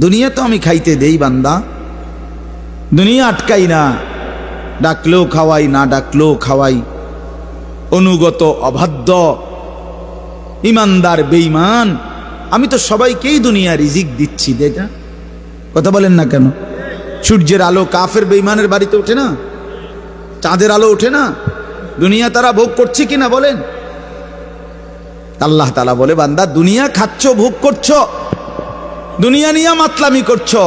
দুনিয়া তো আমি খাইতে দেই বান্দা, দুনিয়া আটকাই না, ডাকলেও খাওয়াই, না ডাকলেও খাওয়াই। অনুগত, অবাধ্য, ইমানদার, বেঈমান, আমি তো সবাইকেই দুনিয়া রিজিক দিচ্ছি। দেখা কথা বলেন না কেন? সূর্যের আলো কাফের বেঈমানের বাড়িতে ওঠে না? চাঁদের আলো ওঠে না? দুনিয়া তারা ভোগ করছে কিনা বলেন? আল্লাহ তাআলা বলে, বান্দা দুনিয়া খাচ্ছ, ভোগ করছো, দুনিয়া নিয়ে মাতলামি করছো,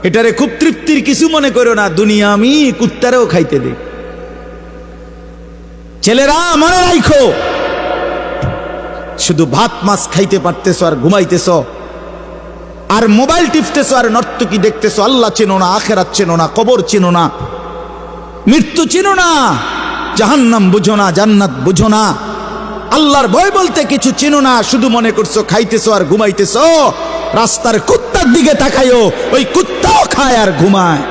এটারে খুব তৃপ্তির কিছু মনে করো না। দুনিয়া আমি কুত্তারেও খাইতে দেই। ছেলেরা মনে রাখো, শুধু ভাত মাছ খাইতে পারতেছো আর ঘুমাইতেছো, আর মোবাইল টিপতেছো, আর নর্তকী দেখতেছো। আল্লাহ চেনো না, আখিরাত চেনো না, কবর চেনো না, মৃত্যু চেনো না, জাহান্নাম বুঝো না, জান্নাত বুঝো না, আল্লাহর ভয় বলতে কিছু চেনো না। শুধু মনে করছো খাইতেছো আর ঘুমাইতেছো। রাস্তার কুত্তার দিকে তাকাইও, ওই কুত্তাও খায় আর ঘুমায়,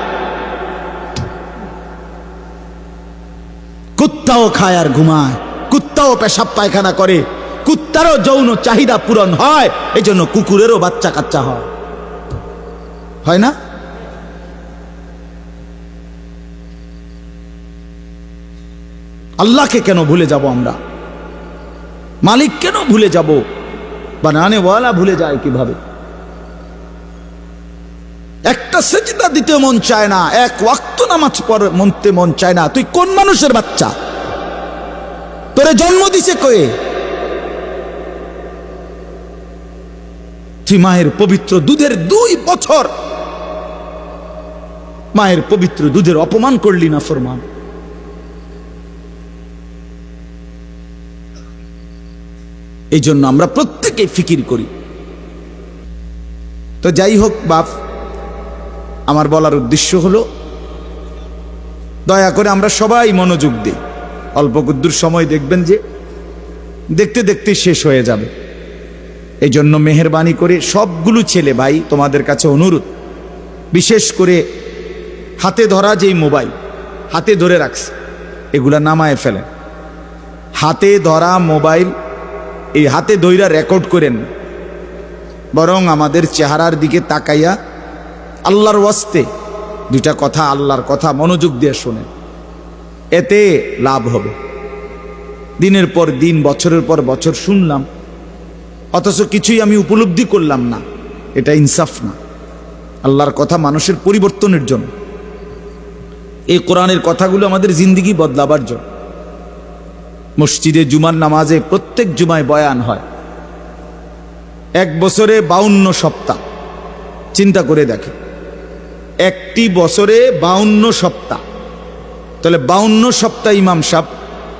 কুত্তাও খায় আর ঘুমায়, কুত্তাও পেশাব পায়খানা করে, কুত্তারও যৌন চাহিদা পূরণ হয়। এই জন্য কুকুরেরও বাচ্চা কাচ্চা হয় না? আল্লাহকে কেন ভুলে যাব আমরা? মালিক কেন ভুলে যাব? বানানেওয়ালা ভুলে যায় কিভাবে? একটা সেজদা দিতে মন চায় না, এক ওয়াক্ত নামাজ পড়তে মন চায় না। তুই কোন মানুষের বাচ্চা? তোরে জন্ম দিছে কয়ে? তুই মায়ের পবিত্র দুধের 2 বছর মায়ের পবিত্র দুধের অপমান করলি না ফরমান। এই জন্য আমরা প্রত্যেকে ফিকির করি। তো যাই হোক বাপ, আমার বলার উদ্দেশ্য হলো, দয়া করে আমরা সবাই মনোযোগ দিই। অল্প কুদ্দুর সময় দেখবেন যে দেখতে দেখতে শেষ হয়ে যাবে। এই জন্য মেহেরবানি করে সবগুলো ছেলে ভাই, তোমাদের কাছে অনুরোধ, বিশেষ করে হাতে ধরা যেই মোবাইল হাতে ধরে রাখছে, এগুলা নামায় ফেলেন। হাতে ধরা মোবাইল এই হাতে ধইরা রেকর্ড করেন, বরং আমাদের চেহারার দিকে তাকাইয়া আল্লাহর ওয়াস্তে 2টা কথা, আল্লাহর কথা মনোযোগ দিয়ে শোনেন, এতে লাভ হবে। দিনের পর দিন, বছরের পর বছর শুনলাম, অথচ কিছুই আমি উপলব্ধি করলাম না। এটা ইনসাফ না। আল্লাহর কথা মানুষের পরিবর্তনের জন্য, এই কোরআনের কথাগুলো আমাদের জিন্দেগি বদলাবার জন্য। মসজিদে জুমার নামাজে প্রত্যেক জুমায় বয়ান হয়, 1 বছরে 52 সপ্তাহ। চিন্তা করে দেখে, একটি বছরে 52 সপ্তাহ, তাহলে 52 সপ্তাহ ইমাম সাহেব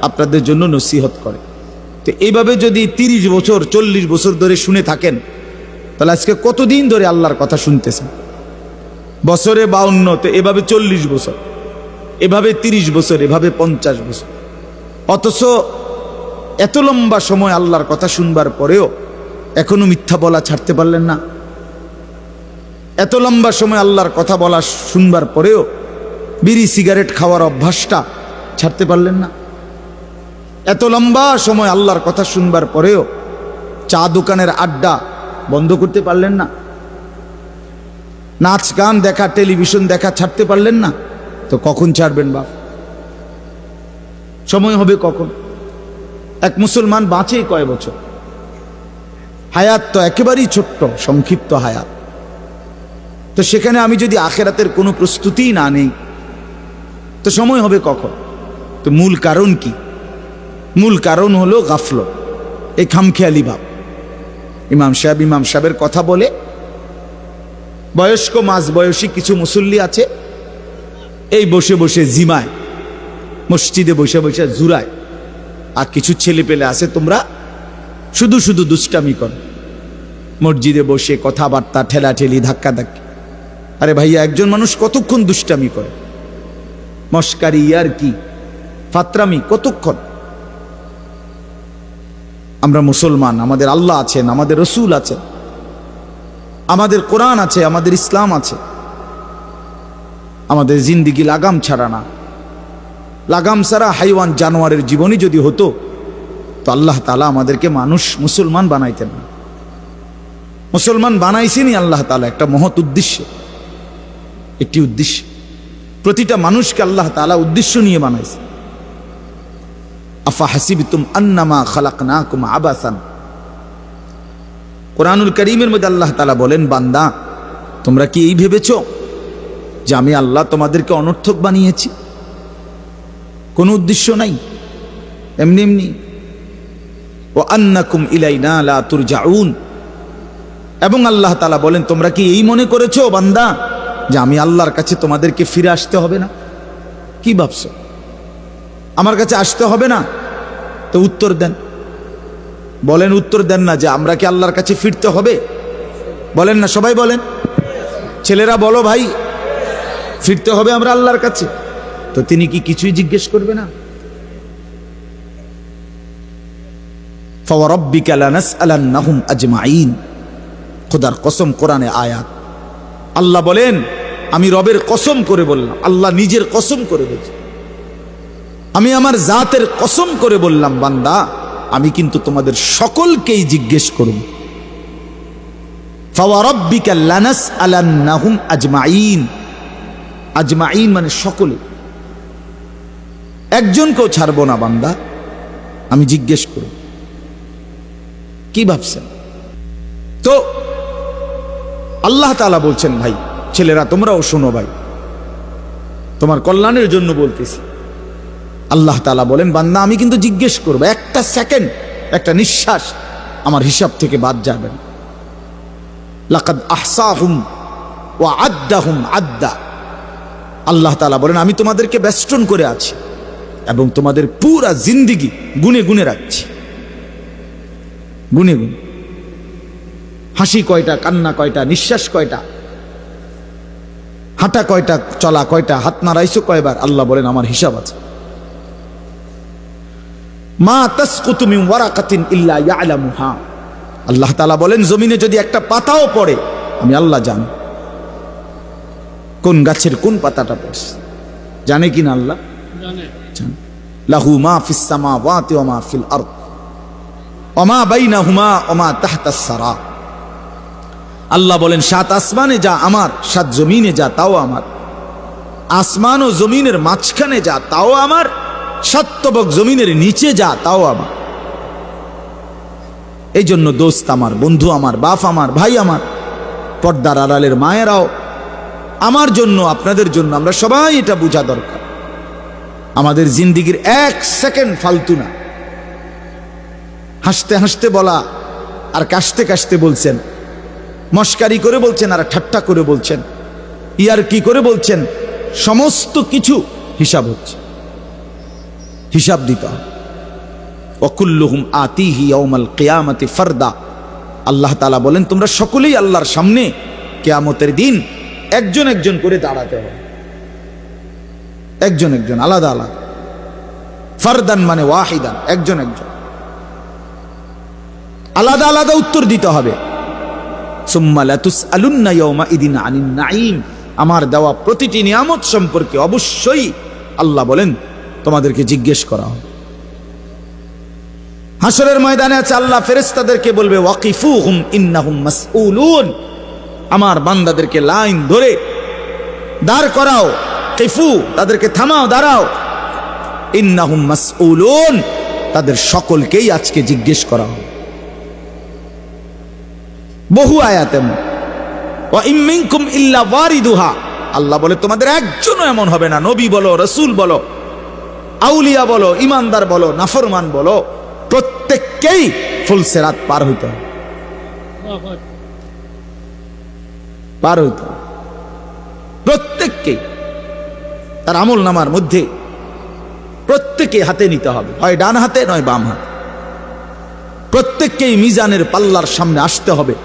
আপনাদের জন্য নসিহত করে। তো এইভাবে যদি 30 বছর 40 বছর ধরে শুনে থাকেন, তাহলে আজকে কতদিন ধরে আল্লাহর কথা শুনতেছেন? বছরে 52, তো এভাবে 40 বছর, এভাবে 30 বছর, এভাবে 50 বছর। অথচ এত লম্বা সময় আল্লাহর কথা শুনবার পরেও এখনো মিথ্যা বলা ছাড়তে পারলেন না। এত লম্বা সময় আল্লাহর কথা বলা শুনবার পরেও বিড়ি সিগারেট খাওয়ার অভ্যাসটা ছাড়তে পারলেন না। এত লম্বা সময় আল্লাহর কথা শুনবার পরেও চা দোকানের আড্ডা বন্ধ করতে পারলেন না। নাচ গান দেখা, টেলিভিশন দেখা ছাড়তে পারলেন না। তো কখন ছাড়বেন বাপ? সময় হবে কখন? এক মুসলমান বাঁচে কয় বছর? হায়াত তো একেবারেই ছোট্ট, সংক্ষিপ্ত হায়াত। তো সেখানে আমি যদি আখিরাতের কোনো প্রস্তুতিই না নেই, তো সময় হবে কখন? তো মূল কারণ কি? মূল কারণ হলো গাফলত, এই খামখেয়ালি ভাব। ইমাম সাহেবের কথা বলে, বয়স্ক মাঝ বয়সী কিছু মুসল্লি আছে, এই বসে বসে জিমায়, মসজিদে বসে বসে জুরায়। আর কিছু ছেলে পেলে আছে, তোমরা শুধু শুধু দুষ্টামি করো, মসজিদে বসে কথাবার্তা, ঠেলাঠেলি, ধাক্কাধাক্কি। আরে ভাইয়া, একজন মানুষ কতক্ষণ দুষ্টামি করে? মস্কারি, আর কি ফাতরামি কতক্ষণ? আমরা মুসলমান, আমাদের আল্লাহ আছেন, আমাদের রসুল আছেন, আমাদের কোরআন আছে, আমাদের ইসলাম আছে। আমাদের জিন্দিগি লাগাম ছাড়া না। লাগাম ছাড়া হাইওয়ান জানোয়ারের জীবনই যদি হতো, তো আল্লাহ তাআলা আমাদেরকে মানুষ, মুসলমান বানাইতেন না। মুসলমান বানাইছেনি আল্লাহ তাআলা একটা মহৎ উদ্দেশ্য, একটি উদ্দেশ্য। প্রতিটা মানুষকে আল্লাহ তাআলা উদ্দেশ্য নিয়ে বানাইছে। আফা হাসিবতুম আন্নামা খালাকনাকুম আবাসান, কোরআনুল কারীমের মধ্যে আল্লাহ তাআলা বলেন, বান্দা তোমরা কি এই ভেবেছো যে আমি আল্লাহ তোমাদেরকে অনর্থক বানিয়েছি? কোনো উদ্দেশ্য নাই, এমনি এমনি। ওয়া আন্নাকুম ইলাইনা লা তুরজাউন, এবং আল্লাহ তাআলা বলেন, তোমরা কি এই মনে করেছো বান্দা যে আমি আল্লাহর কাছে তোমাদেরকে ফিরে আসতে হবে না? কি ভাবছো আমার কাছে আসতে হবে না? তো উত্তর দেন, বলেন, উত্তর দেন না যে আমরা কি আল্লাহর কাছে ফিরতে হবে? বলেন না, সবাই বলেন, ছেলেরা বলো ভাই, ফিরতে হবে আমরা আল্লাহর কাছে। তো তিনি কি কিছুই জিজ্ঞেস করবে না? ফাওয়ারাব্বিকা লানাসআলান্নাহুম আজমাইন, খোদার কসম, কোরআনে আয়াত। আল্লাহ বলেন, আমি রবের কসম করে বললাম, আল্লাহ নিজের কসম করে বলছেন, আমি আমার জাতের কসম করে বললাম, বান্দা আমি কিন্তু তোমাদের সকলকেই জিজ্ঞেস করব। ফাওয়ারাব্বিকা লানাসআলান্নাহুম আজমাইন, আজমাইন মানে সকলে, একজনকেও ছাড়বো না বান্দা, আমি জিজ্ঞেস করব। কি ভাবছেন? তো আল্লাহ তাআলা বলছেন, ভাই ছেলেরা তোমরাও শোনো, ভাই তোমার কল্যাণের জন্য বলতেছি। আল্লাহ তাআলা বলেন, বান্দা আমি কিন্তু জিজ্ঞেস করব, একটা সেকেন্ড, একটা নিঃশ্বাস আমার হিসাব থেকে বাদ যাবে না। লাকাদ আহসাহুম ওয়া আদ্দাহুম আদ্দা, আল্লাহ তাআলা বলেন, আমি তোমাদেরকে বেষ্টন করে আছি এবং তোমাদের পুরা জিন্দেগি গুনে গুনে রাখছি, গুনে গুনে। হাসি কয়টা, কান্না কয়টা, নিঃশ্বাস কয়টা, হাঁটা কয়টা, চলা কয়টা, হাত নাড়াইছো কয়বার, আল্লাহ বলেন আমার হিসাব আছে। মা তাসকুতু মিন ওয়ারাকাতিন ইল্লা ইয়ালামুহা, আল্লাহ তাআলা বলেন, জমিনে যদি একটা পাতাও পড়ে আমি আল্লাহ জানি, কোন গাছের কোন পাতাটা পড়ছে, জানে কিনা আল্লাহ জানে। লাহু মা ফিস সামাওয়াতি ওয়া মা ফিল আরদ ওয়া মা বাইনাহুমা ওয়া মা তাহতাস সারা। আল্লাহ বলেন, সাত আসমানে যা আমার, সাত জমিনে যা তাও আমার, আসমান ও জমিনের মাঝখানে যা তাও আমার, সাত তবক জমিনের নিচে যা তাও আমার। এই জন্য দোস্ত আমার, বন্ধু আমার, বাপ আমার, ভাই আমার, পর্দার আড়ালের মায়েরাও, আমার জন্য, আপনাদের জন্য, আমরা সবাই এটা বোঝা দরকার, আমাদের জিন্দেগির এক সেকেন্ড ফালতু না। হাসতে হাসতে বলা আর কাশতে কাশতে বলছেন, মস্কারি করে বলছেন আর ঠাট্টা করে বলছেন, ইয়ার কি করে বলছেন, সমস্ত কিছু হিসাব হচ্ছে, হিসাব দিতে হবে। ওয়াকুল্লুহুম আতিহি ইয়াউমাল কিয়ামাতি ফারদা, আল্লাহ তাআলা বলেন, তোমরা সকলেই আল্লাহর সামনে কিয়ামতের দিন একজন একজন করে দাঁড়াতে হবে, একজন একজন, আলাদা আলাদা। ফারদান মানে ওয়াহিদান, একজন একজন, আলাদা আলাদা উত্তর দিতে হবে। সুম্মা লাতুসআলুন্না ইয়াউমাইদিন আনিন নাঈম, আমার দেওয়া প্রতিটি নিয়ামত সম্পর্কে অবশ্যই আল্লাহ বলেন তোমাদেরকে জিজ্ঞেস করা হবে। হাসরের ময়দানে আছে, আল্লাহ ফেরেশতাদেরকে বলবে, ওয়াকিফুহুম ইন্নাহুম মাসউলুন, আমার বান্দাদেরকে লাইন ধরে দাঁড় করাও, কিফু তাদেরকে থামাও, দাঁড়াও, ইন্নাহুম মাসউলুন, তাদের সকলকেই আজকে জিজ্ঞেস করা হবে। বহু আয়াতে, ওয়া ইম মিনকুম ইল্লা ওয়ারিদুহা, আল্লাহ বলে তোমাদের একজনও এমন হবে না, নবী বলো, রাসূল বলো, আউলিয়া বলো, ইমানদার বলো, নাফরমান বলো, প্রত্যেককেই ফুলসিরাত পার হইতে হবে, পার হইতে হবে প্রত্যেককেই। তার আমল নামার মধ্যে প্রত্যেকে হাতে নিতে হবে, হয় ডান হাতে নয় বাম হাতে, প্রত্যেককেই মিজানের পাল্লার সামনে আসতে হবে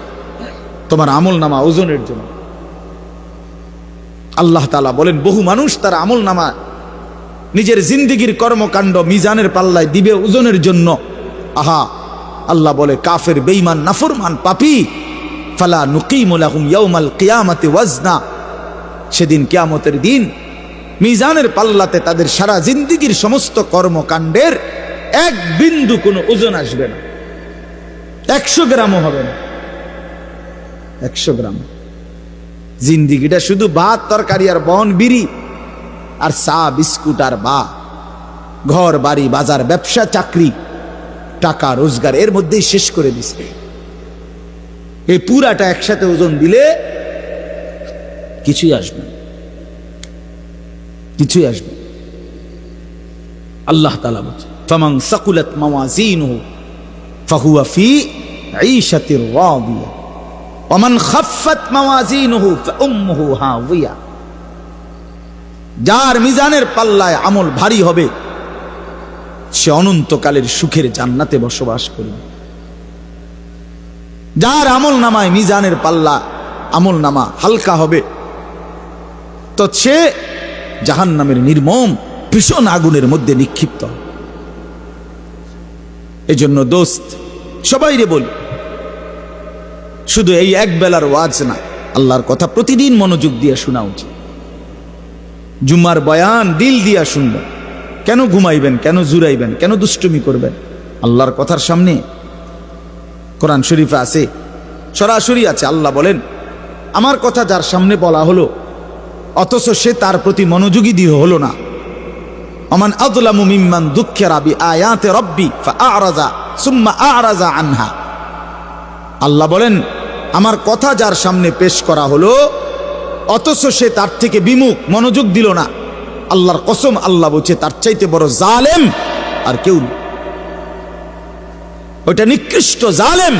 তোমার আমল নামা ওজনের জন্য। আল্লাহ তাআলা বলেন, বহু মানুষ তার আমল নামা নিজের জিন্দেগির কর্মকাণ্ড মিজানের পাল্লায় দিবে ওজনের জন্য। আহা, আল্লাহ বলে, কাফের, বেঈমান, নাফরমান, পাপী, ফালা নুকিমু লাহুম ইয়াউমাল কিয়ামাতি ওয়াজনা, সেদিন কিয়ামতের দিন মিজানের পাল্লাতে তাদের সারা জিন্দেগির সমস্ত কর্মকাণ্ডের এক বিন্দু কোনো ওজন আসবে না, 100 গ্রামও হবে না। 100 গ্রাম। জিন্দিগিটা শুধু ভাত তরকারি আর বন বিড়ি আর চা বিস্কুট আর ঘর বাড়ি বাজার ব্যবসা চাকরি টাকা রোজগার এর মধ্যেই শেষ করে দিছে। এই পুরাটা একসাথে ওজন দিলে কিছুই আসবে না, কিছুই আসবে। আল্লাহ তাআলা বলেন ফামান সাকুলাত মাওয়াজিনুহু ফাহুয়া ফি ঈশাতির রাদিয়া ওয়া মান খাফফাত মাওয়াজিনুহু ফাউম্মুহু হাওিয়া। যার মিজানের পাল্লায় আমল ভারী হবে সে অনন্তকালের সুখের জান্নাতে বসবাস করবে। যার আমল নামায় মিজানের পাল্লা আমল নামা হালকা হবে তো সে জাহান্নামের নির্মম ভীষণ আগুনের মধ্যে নিক্ষিপ্ত। এজন্য দোস্ত সবাইরে বলি, শুধু এই এক বেলার ওয়াজ না, আল্লাহর কথা প্রতিদিন মনোযোগ দিয়ে শোনা উচিত। জুমার বয়ান দিল দিয়া শুনবেন। কেন ঘুমাইবেন, কেন জুরাইবেন, কেন দুষ্টুমি করবেন? আল্লাহর কথার সামনে কোরআন শরীফে আছে, সরাসরি আছে। আল্লাহ বলেন আমার কথা যার সামনে বলা হলো অথচ সে তার প্রতি মনোযোগী দিয়ে হলো না, ওমান আযলামু মিম্মান যুক্কিরা বিআয়াতি রাব্বি ফাআরাযা সুম্মা আ'রাযা আনহা। আল্লাহ বলেন আমার কথা যার সামনে পেশ করা হলো অথচ সে তার থেকে বিমুখ, মনোযোগ দিল না, আল্লাহর কসম আল্লাহ বলছে তার চাইতে বড় জালেম আর কেউ নেই। ওটা নিকৃষ্ট জালেম,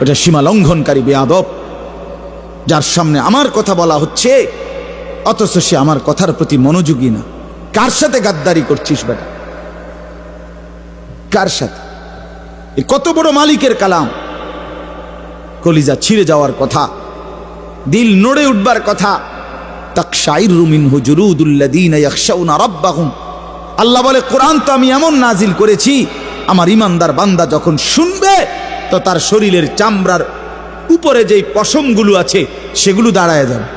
ওটা সীমা লঙ্ঘনকারী বেয়াদব, যার সামনে আমার কথা বলা হচ্ছে অথচ সে আমার কথার প্রতি মনোযোগী না। কার সাথে গাদ্দারি করছিস বেটা? কার সাথে? কত বড় মালিকের কালাম, কলিজা ছিঁড়ে যাওয়ার কথা, দিল নড়ে উঠবার কথা। তাকশাইরু মিনহু জুলুদুল্লাযীনা ইয়াখশাউনা রাব্বাহুম। আল্লাহ বলে কোরআন তো আমি এমন নাজিল করেছি আমার ইমানদার বান্দা যখন শুনবে তো তার শরীরের চামড়ার উপরে যেই পশমগুলো আছে সেগুলো দাঁড়ায় যাবে।